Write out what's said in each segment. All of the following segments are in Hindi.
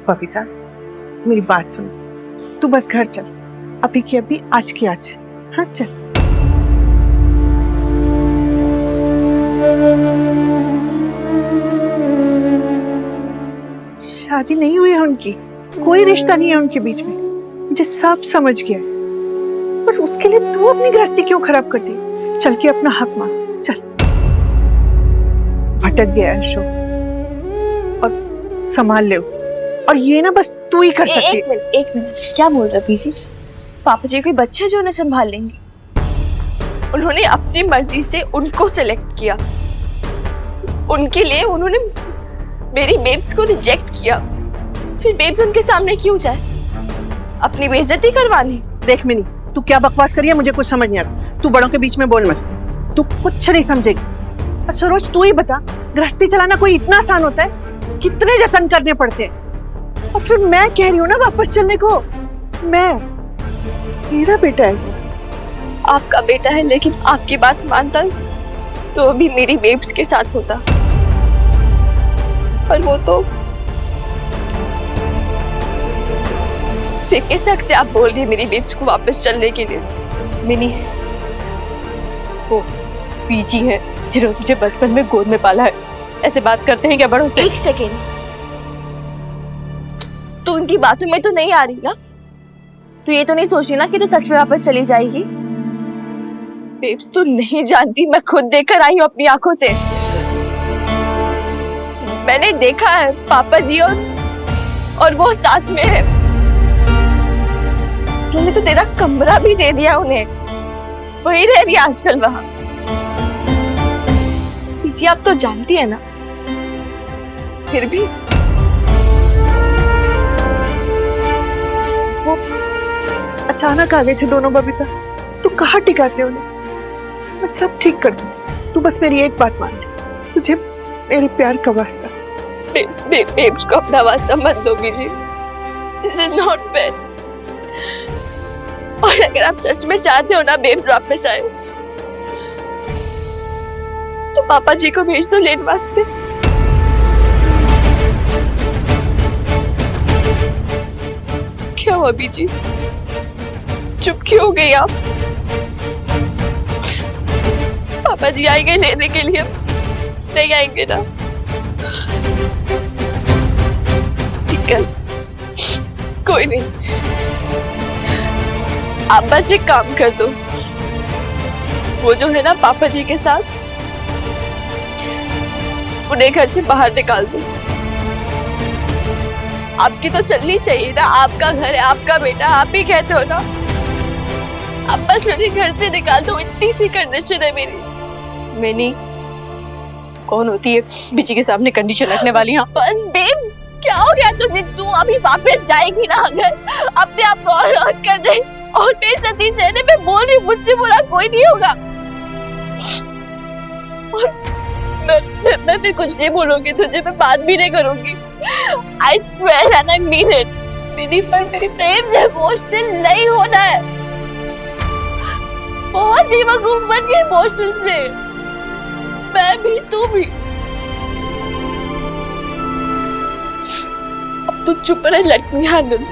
बबीता, मेरी बात सुन, तू बस घर चल, अभी की अभी, आज की आज। हाँ चल। शादी नहीं हुई है उनकी, कोई रिश्ता नहीं है उनके बीच में, मुझे सब समझ गया है। पर उसके लिए तू अपनी गृहस्थी क्यों खराब करती? चल के अपना हक मांग, चल। भटक गया है अशोक, और संभाल ले उसे। और ये ना बस तू ही कर सकती है। एक मिनट, क्या बोल रहा बीजी? पापा जी कोई बच्चा जो उन्हें संभाल लेंगे? उन्होंने अपनी मर्जी से उनको सिलेक्ट किया, उनके लिए उन्होंने मेरी बेब्स को रिजेक्ट किया, फिर बेब्स उनके सामने क्यों जाए? अपनी बेइज्जती करवानी? देख मिनी, तू क्या बकवास करी है, मुझे कुछ समझ नहीं आता। तू बड़ों के बीच में बोल मत, तू कुछ नहीं समझेगी। सरोज तू ही बता, गृहस्थी चलाना कोई इतना आसान होता है? कितने जतन करने पड़ते हैं। और फिर मैं कह रही हूँ ना वापस चलने को। मेरा बेटा है। आपका बेटा है, लेकिन आपकी बात मानता तो अभी मेरी बेब्स के साथ होता, पर वो तो फिर किस हक से आप बोल रही है मेरी बेब्स को वापस चलने के लिए? मिनी, वो बीजी है जिन्होंने तुझे बचपन में गोद में पाला है, ऐसे बात करते हैं क्या बड़ों से? एक सेकेंड, तू उनकी बातों में तो नहीं आ रही ना? तू ये तो नहीं सोच रही ना कि तू सच में वापस चली जाएगी? बेब्स तू नहीं जानती, मैं खुद देखकर आई हूँ अपनी आंखों से। मैंने देखा है पापा जी और वो साथ में है। उन्होंने तो तेरा कमरा भी दे दिया उन्हें, वही रह रही है आजकल वहां। पीछे आप तो जानती है ना, फिर भी वो अचानक आ गए थे दोनों बबीता, तू कहाँ टिकाते उन्हें? मैं सब ठीक कर दूंगी, तू बस मेरी एक बात मान ले, तुझे मेरे प्यार का वास्ता। बेब्स को अपना वास्ता मत दो बीजी, दिस इज नॉट फेयर। और अगर आप सच में चाहते हो ना बेब्स वापस आए, तो पापा जी को भेज दो लेने वास्ते। क्या हुआ बीजी, चुप क्यों हो गई आप? पापा जी आएंगे लेने के लिए? नहीं आएंगे ना? ठीक है, कोई नहीं, आप बस एक काम कर दो, वो जो है ना पापा जी के साथ, उन्हें घर से बाहर निकाल दो। आपकी तो चलनी चाहिए ना, आपका घर है, आपका बेटा, आप ही कहते हो ना। आप बस उन्हें घर से निकाल दो, इतनी सी कंडीशन है मेरी। मैनी, कौन होती है बीजी के सामने कंडीशन रखने वाली? हाँ बस बेब, क्या हो गया तुझे? तू अभी वापस जाएगी ना अगर? अपने आप को और हर्ट कर रही और बेइज्जती सहने में बोल रही, मुझसे बुरा कोई नहीं होगा। और मैं फिर कुछ नहीं बोलूंगी तुझे, मैं बात भी नहीं करूंगी। I swear and I mean it। मेरी प्रेम से इमोशनल नहीं होना है, बहुत बेवकूफ बन गए इमोशनल से, मैं भी तू भी। अब तू चुप रहे, लेट मी हैंडल।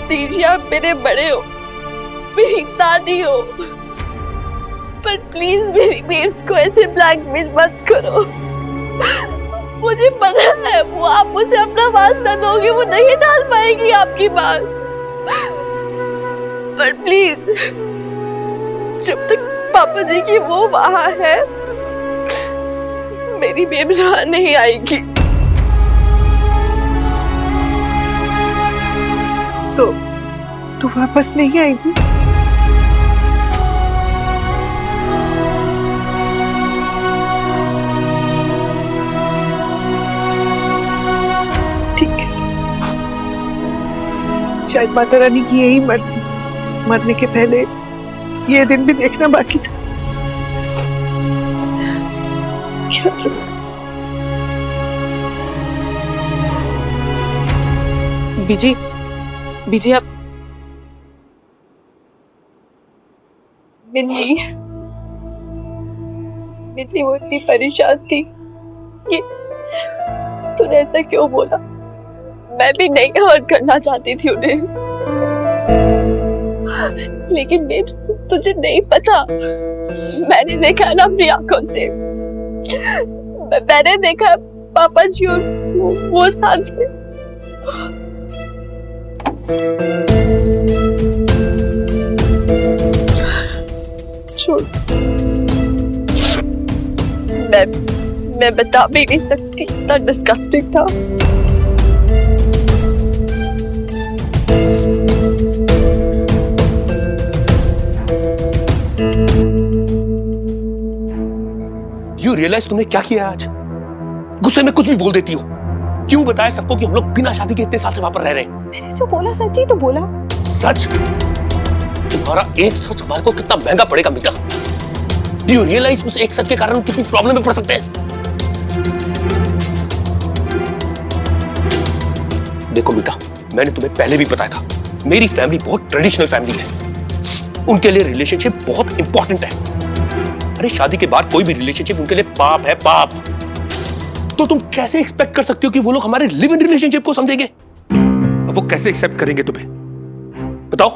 दीजिए, आप मेरे बड़े हो, मेरी दादी हो, पर प्लीज मेरी बेब्स को ऐसे ब्लैकमेल मत करो। मुझे पता है वो आप मुझे अपना वास्ता दोगे, वो नहीं डाल पाएगी आपकी बात, पर प्लीज जब तक पापा जी की वो वहां है, मेरी बेब्स वहां नहीं आएगी। तो तू वापस नहीं आएगी? ठीक है, शायद माता रानी की यही मर्जी, मरने के पहले ये दिन भी देखना बाकी था। क्या बीजी, बीजी आप मिन्नी, इतनी वो इतनी परेशान थी कि तूने ऐसा क्यों बोला? मैं भी नहीं हर्ट करना चाहती थी उन्हें, लेकिन बेब्स तुझे नहीं पता, मैंने देखा है ना अपनी आंखों से, मैंने देखा पापा जी और वो साथ में। छोड़, मैं बता भी नहीं सकती, इतना डिस्गस्टिंग था। You realize तुमने क्या किया आज? गुस्से में कुछ भी बोल देती हो। क्यों बताया सबको कि हम लोग बिना शादी के इतने साल से वहां पर रह रहे हैं? मैंने जो बोला सच ही तो बोला। सच? तुम्हारा एक सच हमारे को कितना महंगा पड़ेगा मीता? Do you realize उस एक सच के कारण हम कितनी प्रॉब्लम में पड़ सकते हैं? देखो मीता, मैंने तुम्हें पहले भी बताया था, मेरी फैमिली बहुत ट्रेडिशनल फैमिली है। उनके लिए रिलेशनशिप बहुत इंपॉर्टेंट है। अरे शादी के बाद कोई भी रिलेशनशिप उनके लिए पाप है, पाप। तो तुम कैसे एक्सपेक्ट कर सकते हो कि वो लोग हमारे लिव इन रिलेशनशिप को समझेंगे? अब वो कैसे एक्सेप्ट करेंगे तुम्हें? बताओ।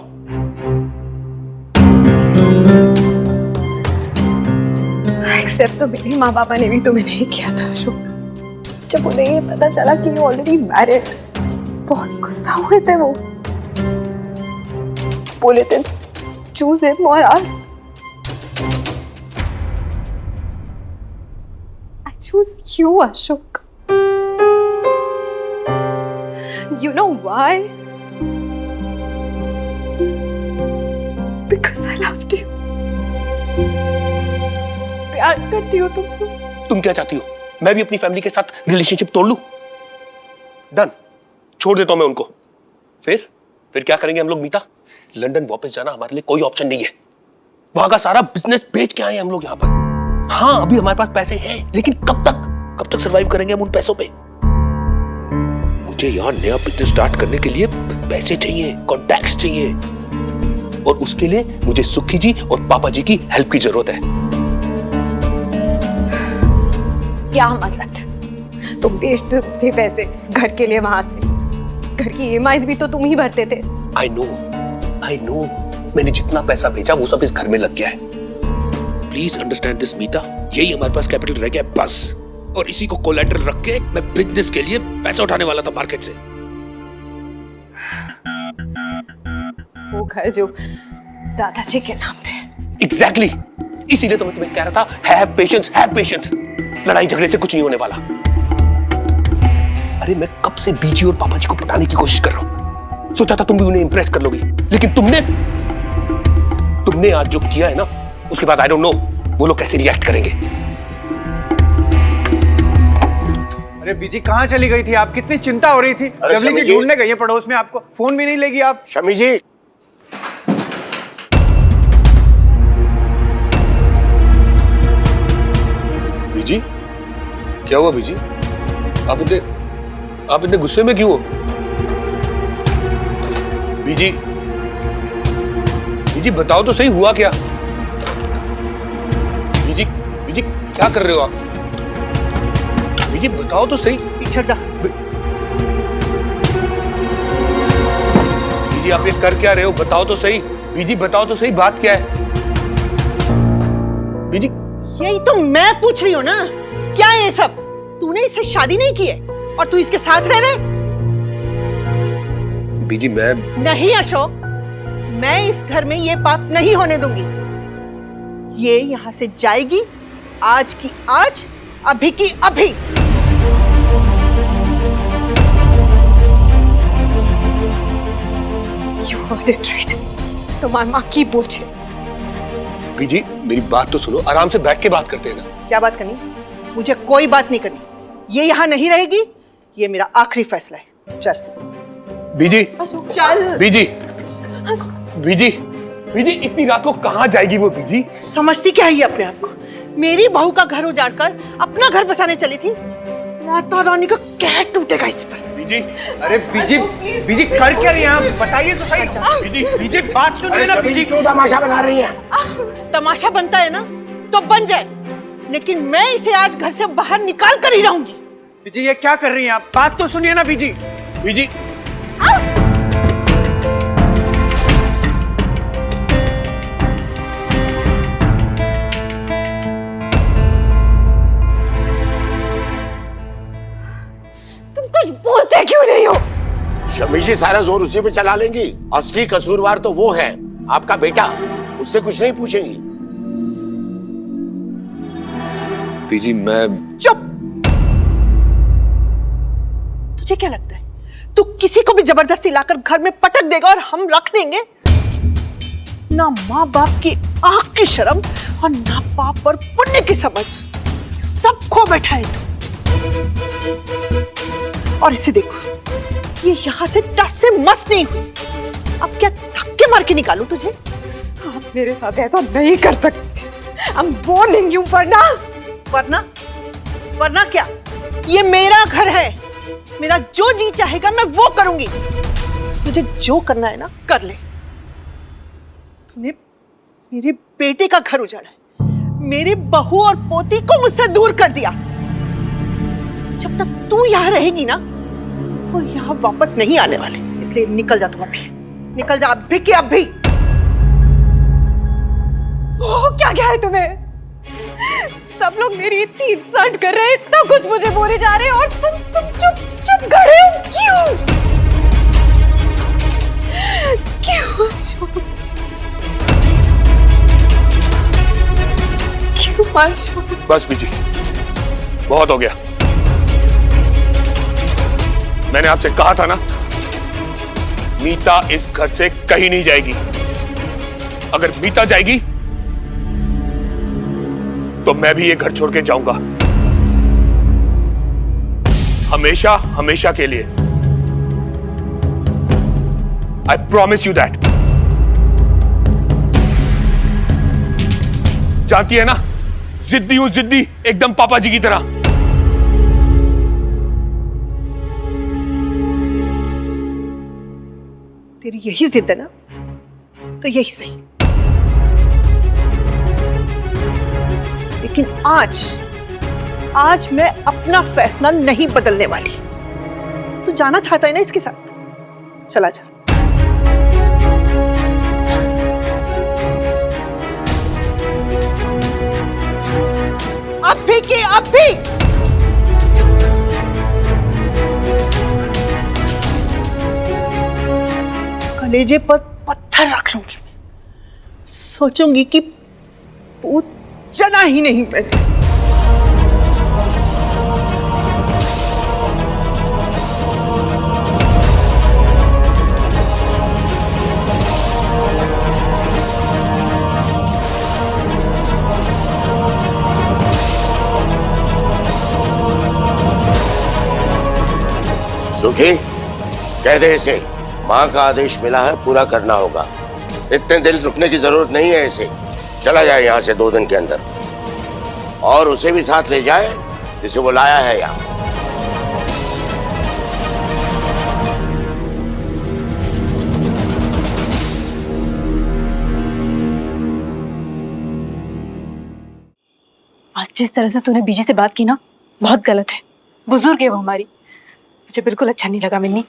एक्सेप्ट तो मेरे माँ पापा ने भी तुम्हें नहीं किया था अशोक। जब उन्हें ये पता चला कि ये ऑलरेडी मैरिड, बहुत गुस्सा हुए थे वो। बोले थे चूज हिम और अस। I choose you, Ashok. You know why? Because I loved you. प्यार करती हो तुमसे। तुम क्या चाहती हो? मैं भी अपनी फैमिली के साथ रिलेशनशिप तोड़ लूं? डन, छोड़ देता हूं मैं उनको। फिर क्या करेंगे हम लोग मीता? लंदन वापस जाना हमारे लिए कोई ऑप्शन नहीं है। वहां का सारा बिजनेस बेच के आए हम लोग यहाँ पर। हाँ, अभी हमारे पास पैसे हैं, लेकिन कब तक सरवाइव करेंगे हम उन पैसों पे? मुझे यहाँ नया बिजनेस स्टार्ट करने के लिए पैसे चाहिए, कॉन्टैक्ट्स चाहिए, और उसके लिए मुझे सुखी जी और पापा जी की हेल्प की जरूरत है। क्या मदद? तुम बेचते थे पैसे घर के लिए, वहां से घर की ईएमआईज भी तो तुम ही भरते थे। I know, मैंने जितना पैसा भेजा वो सब इस घर में लग गया है। प्लीज अंडरस्टैंड दिस मीता, यही हमारे पास कैपिटल रह गया बस, और इसी को कोलैटरल रख के मैं बिजनेस के लिए पैसा उठाने वाला था मार्केट से। वो घर जो दादाजी के नाम पे। एग्जैक्टली, इसीलिए तो मैं तुम्हें कह रहा था, हैव पेशेंस। लड़ाई झगड़े से कुछ नहीं होने वाला। अरे मैं कब से बीजी और पापा जी को पटाने की कोशिश कर रहा हूं। सोचा था तुम भी उन्हें इंप्रेस कर लोगी, लेकिन तुमने आज जो किया है ना, उसके बाद आई डोंट नो वो लोग कैसे रिएक्ट करेंगे। अरे बीजी कहाँ चली गई थी आप? कितनी चिंता हो रही थी। जबली जी ढूंढने गई है पड़ोस में, आपको फोन भी नहीं लेगी आप। शमी जी, बीजी क्या हुआ? बीजी आप इतने गुस्से में क्यों हो? बीजी बताओ तो सही, हुआ क्या? बीजी क्या कर रहे हो आप? बीजी बताओ तो सही। पीछे जा। बीजी आप ये कर क्या रहे हो? बताओ तो सही। बीजी बताओ तो सही, बात क्या है? बीजी, यही तो मैं पूछ रही हूँ ना, क्या है ये सब? तूने इससे शादी नहीं की है और तू इसके साथ रह रहा है? बीजी मैं नहीं अशोक, मैं इस घर में ये पाप नहीं होने दूंगी। ये यहाँ से जाएगी, आज की आज, अभी की अभी। You heard it right. तुम्हारी माँ की बोझे। बीजी मेरी बात तो सुनो, आराम से बैठ के बात करते हैं ना। क्या बात करनी? मुझे कोई बात नहीं करनी। ये यहाँ नहीं रहेगी, ये मेरा आखिरी फैसला है। चल बीजी, चल। बीजी इतनी रात को कहाँ जाएगी वो? बीजी समझती क्या है ये अपने आप को? मेरी बहू का घर उजाड़कर अपना घर बसाने चली थी। माता रानी का कहर टूटेगा इस पर। बीजी, अरे बीजी कर क्या रही हैं आप? बताइए तो सही। बीजी बात सुनिए ना। बीजी क्यों तमाशा बना रही है? तमाशा बनता है ना तो बन जाए, लेकिन मैं इसे आज घर से बाहर निकाल कर ही रहूंगी। बीजी ये क्या कर रही हैं आप? बात तो सुनिए ना बीजी। बीजी तुम कुछ बोलते क्यों नहीं हो? शमी जी सारा जोर उसी पे चला लेंगी। असली कसूरवार तो वो है, आपका बेटा। उससे कुछ नहीं पूछेंगी। बीजी मैं चुप। तुझे क्या लगता है तू किसी को भी जबरदस्ती लाकर घर में पटक देगा और हम रख देंगे? ना माँ बाप की आंख की शर्म और ना पाप और पुण्य की समझ, सब खो बैठा है तू। और इसे देखो, ये यहाँ से टस से मस नहीं हुई। अब क्या धक्के मार के निकालूं तुझे? आप मेरे साथ ऐसा नहीं कर सकते। I'm warning you वरना। वरना क्या? ये मेरा घर है, मेरा जो जी चाहेगा मैं वो करूंगी। तुझे जो करना है ना कर ले। तूने मेरे बेटे का घर उजाड़ा है, मेरे बहू और पोती को मुझसे दूर कर दिया। जब तक तू यहाँ रहेगी ना, वो यहाँ वापस नहीं आने वाले। इसलिए निकल जा तू अभी, निकल जा अभी के अभी। हो क्या है तुम्हें? सब लोग मेरी इतनी इंसल्ट कर रहे हैं, इतना कुछ मुझे बोले जा रहे हैं और तुम चुप खड़े हो। क्यों? क्यों अशोक? बस बीजी, बहुत हो गया। मैंने आपसे कहा था ना, मीता इस घर से कहीं नहीं जाएगी। अगर मीता जाएगी तो मैं भी ये घर छोड़ के जाऊंगा, हमेशा हमेशा के लिए। I promise you that. जानती है ना, जिद्दी हूं, जिद्दी, एकदम पापा जी की तरह। तेरी यही जिद है ना, तो यही सही। लेकिन आज मैं अपना फैसला नहीं बदलने वाली। तू जाना चाहता है ना इसके साथ, चला जा। अभी के अभी। कलेजे पर पत्थर रख लूंगी मैं। सोचूंगी कि पूत जना ही नहीं मैंने। सुखी, कह दे इसे, माँ का आदेश मिला है, पूरा करना होगा। इतने दिन रुकने की जरूरत नहीं है इसे। चला जाए यहाँ से 2 दिन के अंदर, और उसे भी साथ ले जाए जिसे वो लाया है यहाँ। आज जिस तरह से तूने बीजी से बात की ना, बहुत गलत है। बुजुर्ग है वो हमारी, मुझे बिल्कुल अच्छा नहीं लगा मिन्नी।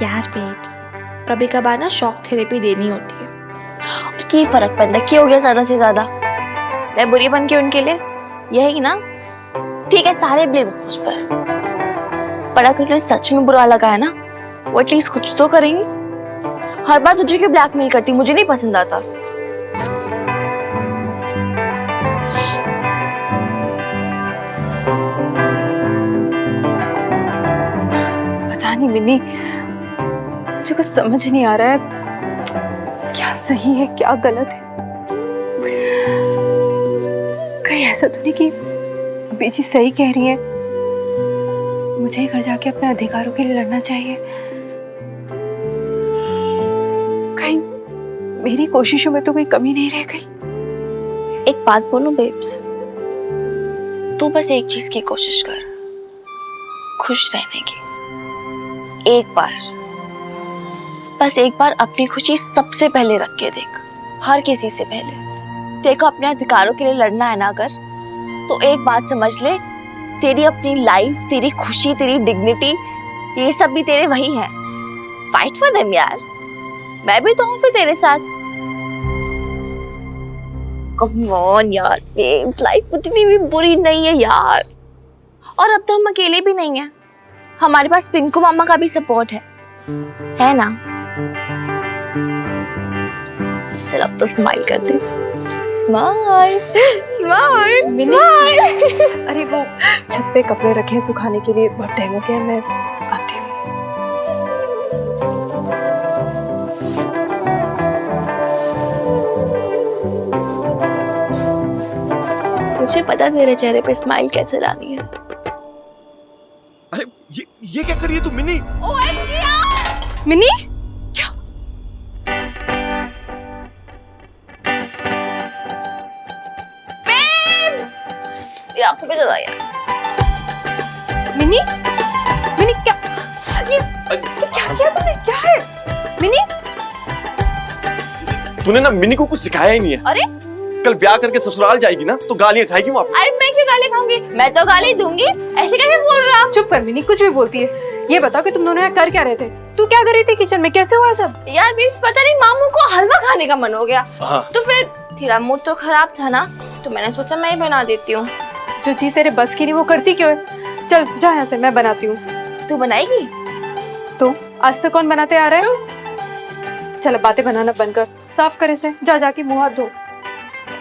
यार बेब्स, कभी कभार ना शॉक थेरेपी देनी होती है। और क्या फर्क पड़ता है, क्या हो गया ज्यादा से ज्यादा? मैं बुरी बन के उनके लिए, यही ना? ठीक है, सारे ब्लेम्स मुझ पर अगर उन्हें सच में बुरा लगा है ना, वो एटलीस्ट कुछ तो करेंगी। हर बार तुझे क्यों ब्लैकमेल करती, मुझे नहीं पसंद आता। पता नहीं मिन्नी, मुझे कुछ समझ नहीं आ रहा है, क्या सही है क्या गलत है। कहीं ऐसा तो नहीं कि बीजी सही कह रही है, मुझे घर जाके अपने अधिकारों के लिए लड़ना चाहिए। कहीं मेरी कोशिशों में तो कोई कमी नहीं रह गई। एक बात बोलूं बेब्स, तू बस एक चीज की कोशिश कर, खुश रहने की। एक बार, बस एक बार अपनी खुशी सबसे पहले रख के देख, हर किसी से पहले। तेरे को अपने अधिकारों के लिए लड़ना है ना अगर, तो एक बात समझ ले, तेरी अपनी लाइफ, तेरी खुशी, तेरी डिग्निटी, ये सब भी तेरे वही है। फाइट फॉर देम यार, मैं भी तो हूँ फिर तेरे साथ। कम ऑन यार, लाइफ उतनी भी बुरी नहीं है यार। और अब तो हम अकेले भी नहीं हैं, हमारे पास पिंकू मामा का भी सपोर्ट है ना? चल अब तो स्माइल कर दे। Smile smile smile. अरे वो छत पे कपड़े रखे हैं सुखाने के लिए, बहुत टाइम हो गया, मैं आती हूँ। मुझे पता तेरे चेहरे पे स्माइल कैसे लानी है। अरे ये क्या कर रही है तू मिनी? OMG यार! मिनी, ये आंखों पे चला यार। मिनी, मिनी क्या क्या किया तुमने? क्या है मिनी? तूने ना मिनी को कुछ सिखाया ही नहीं है। अरे कल ब्याह करके ससुराल जाएगी ना तो गालियां खाएगी वहाँ पे। अरे मैं क्यों गाली खाऊंगी? मैं तो गाली दूंगी। ऐसे कैसे बोल रहा आप? चुप कर मिनी, कुछ भी बोलती है। ये बताओ कि तुम दोनों यहाँ कर क्या रहे थे? तू क्या कर रही थी किचन में? कैसे हुआ सब? यार भी पता नहीं, मामू को हलवा खाने का मन हो गया। हाँ। तो फिर तेरा मूड तो खराब था ना, तो मैंने सोचा मैं ही बना देती हूँ। जो चीज तेरे बस की नहीं वो करती क्यों है? चल जा यहाँ से, मैं बनाती हूँ। तू बनाएगी? तो आज तक कौन बनाते आ रहा है? चल अब बातें बनाना बंद कर, साफ करे से, जा जाके मुंह हाथ धो।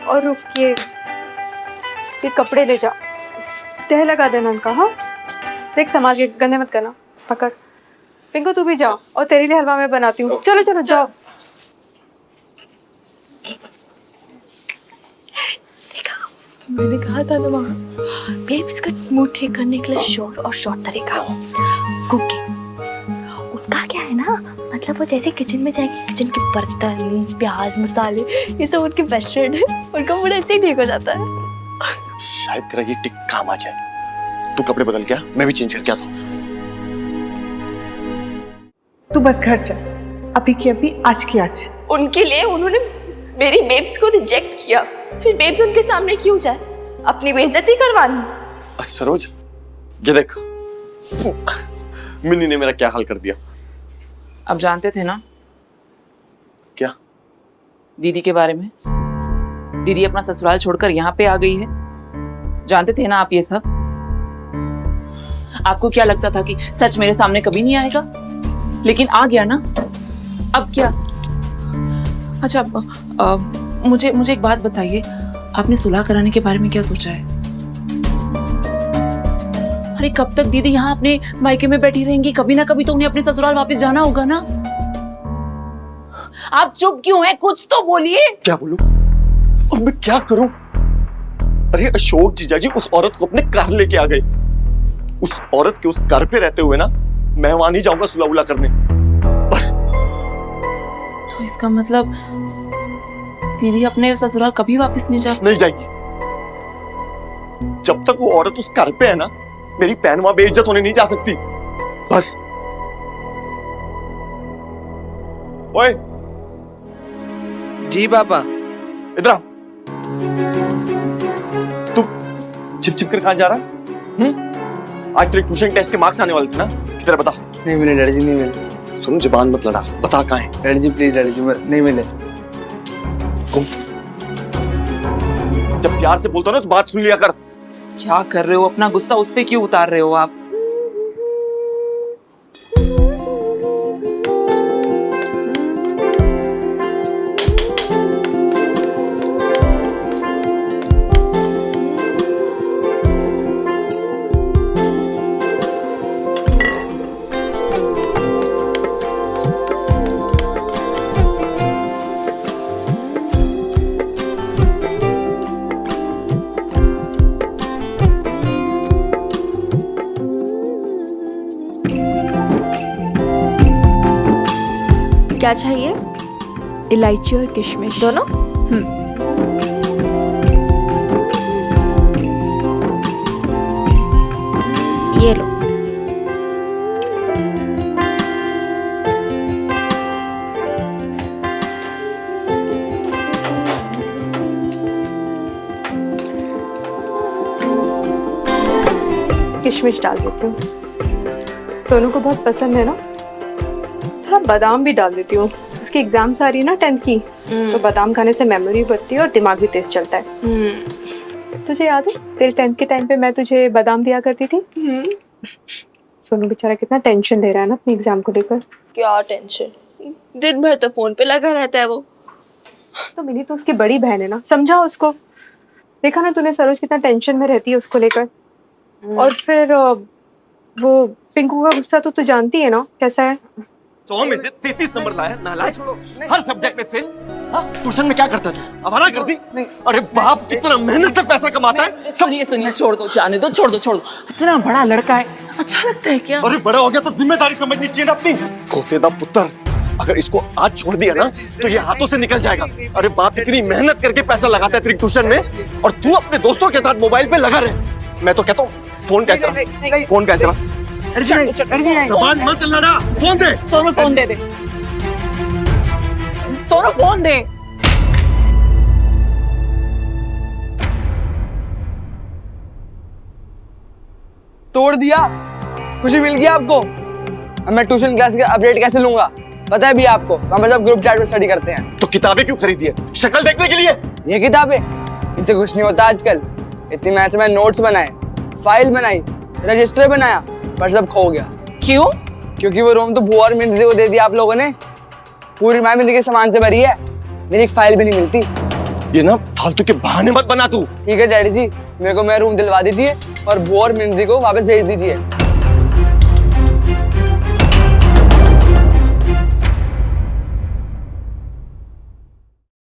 और रुक, ये कपड़े ले जा, तह लगा देना उनका। हाँ देख, संभाल के, गंदे मत करना। पकड़ पिंकू, तू भी जाओ, और तेरे लिए हलवा मैं बनाती हूँ। चलो चलो जाओ। मैंने कहा था ना वहाँ, बेब्स का मूड ठीक करने के लिए श्योर और शॉर्ट तरीका कुकिंग। उनका क्या है ना, मतलब वो जैसे किचन में जाएगी, किचन के बर्तन, प्याज, मसाले, ये सब उनके बेस्ट फ्रेंड है। उनका मूड ऐसे ही ठीक हो जाता है। शायद तेरा ये टिक काम आ जाए। तू कपड़े बदल क्या, मैं भी चेंज करके आता हूँ। तू बस घर चल, अभी की अभी, आज की आज। उनके लिए उन्होंने मेरी बेब्स को रिजेक्ट किया, फिर बेब्स उनके सामने क्यों जाए? अपनी बेइज्जती करवानी। सरोज, ये देख मिनी ने मेरा क्या हाल कर दिया। अब जानते थे ना क्या? दीदी के बारे में। दीदी अपना ससुराल छोड़कर यहाँ पे आ गई है, जानते थे ना आप ये सब? आपको क्या लगता था कि सच मेरे सामने कभी नहीं आएगा, लेकिन आ गया ना। अब क्या? अच्छा मुझे एक बात बताइए, आपने सुलह कराने के बारे में क्या सोचा है? अरे कब तक दीदी यहाँ अपने मायके में बैठी रहेंगी? कभी ना कभी तो उन्हें अपने ससुराल वापस जाना होगा ना। आप चुप क्यों हैं? कुछ तो बोलिए। क्या बोलूं और मैं क्या करूं? अरे अशोक जीजा जी उस औरत को अपने घर लेके आ गए। उस औरत के उस घर पे रहते हुए ना मैं वहां नहीं जाऊंगा सुलह उला करने, बस। तो इसका मतलब दीदी अपने ससुराल कभी वापस नहीं जाएगी। जब तक वो औरत उस घर पे है ना, मेरी बहन वहां बेइज्जत होने नहीं जा सकती, बस। ओए जी पापा। इधर आ। तू छिप छिप कर कहां जा रहा? आज तेरे ट्यूशन टेस्ट के मार्क्स आने वाले थे ना, किधर बता? नहीं मिले डैडी जी, नहीं मिले। सुन, जुबान मत लड़ा, बता कहां है? डैडी जी प्लीज, डैडी जी नहीं मिले। जब प्यार से बोलता ना तो बात सुन लिया कर। क्या कर रहे हो? अपना गुस्सा उस पे क्यों उतार रहे हो आप? क्या चाहिए? इलायची और किशमिश दोनों? ये लो। किशमिश डाल देती हूँ। सोनू को बहुत पसंद है ना, थोड़ा बादाम भी डाल देती हूँ। उसकी एग्जाम्स आ रही है ना 10th की, तो बादाम खाने से मेमोरी बढ़ती है और दिमाग भी तेज चलता है। तुझे याद है तेरे 10th के टाइम पे मैं तुझे बादाम दिया करती थी? सोनू बेचारा कितना टेंशन ले रहा है ना अपने एग्जाम को लेकर। क्या टेंशन, दिन भर तो फोन पे लगा रहता है वो। तो मिनी तो उसकी बड़ी बहन है ना, समझा उसको। देखा ना तूने सरोज कितना टेंशन में रहती है उसको लेकर। और फिर वो पिंकू का गुस्सा तो तू जानती है ना कैसा है। 100 में से 33 नंबर लाया, नालायक, हर सब्जेक्ट में फेल। हाँ, ट्यूशन में क्या करता है तू? आवारा कर दी? अरे बाप कितना मेहनत से पैसा कमाता है। सुनिए सुनिए, छोड़ दो, जाने दो, छोड़ दो छोड़ दो। इतना बड़ा लड़का है, अच्छा लगता है क्या? अरे बड़ा हो गया तो जिम्मेदारी समझनी चाहिए ना अपनी। खोतेदा पुत्र, अगर इसको आज छोड़ दिया ना तो ये हाथों से निकल जाएगा। अरे बाप इतनी मेहनत करके पैसा लगाता है तेरी ट्यूशन में, और तू अपने दोस्तों के साथ मोबाइल पे लगा रहे। मैं तो कहता हूँ फोन क्या करा, फोन क्या करा। जबान मत लड़ा, फोन दे। सोनू फोन दे दे, सोनू फोन दे। तोड़ दिया, खुशी मिल गई आपको। अब मैं ट्यूशन क्लास का अपडेट कैसे लूंगा, पता है भी आपको? वहाँ पर सब ग्रुप चैट में स्टडी करते हैं। तो किताबें क्यों खरीदी है? शक्ल देखने के लिए? ये किताबें, इनसे कुछ नहीं होता आजकल। इतनी मेहनत से मैं नोट्स बनाए, फाइल बनाई, रजिस्टर बनाया, पर सब खो गया। क्यों? क्योंकि वो रूम तो बुआ और मेहंदी को दे दिया आप लोगों ने। पूरी माँ मेहंदी के सामान से भरी है, मेरी एक फाइल भी नहीं मिलती। ये ना फालतू के बहाने मत बना तू। ठीक है डैडी जी, मेरे को मैं रूम दिलवा दीजिए और बुआ और मेहंदी को वापस भेज दीजिए।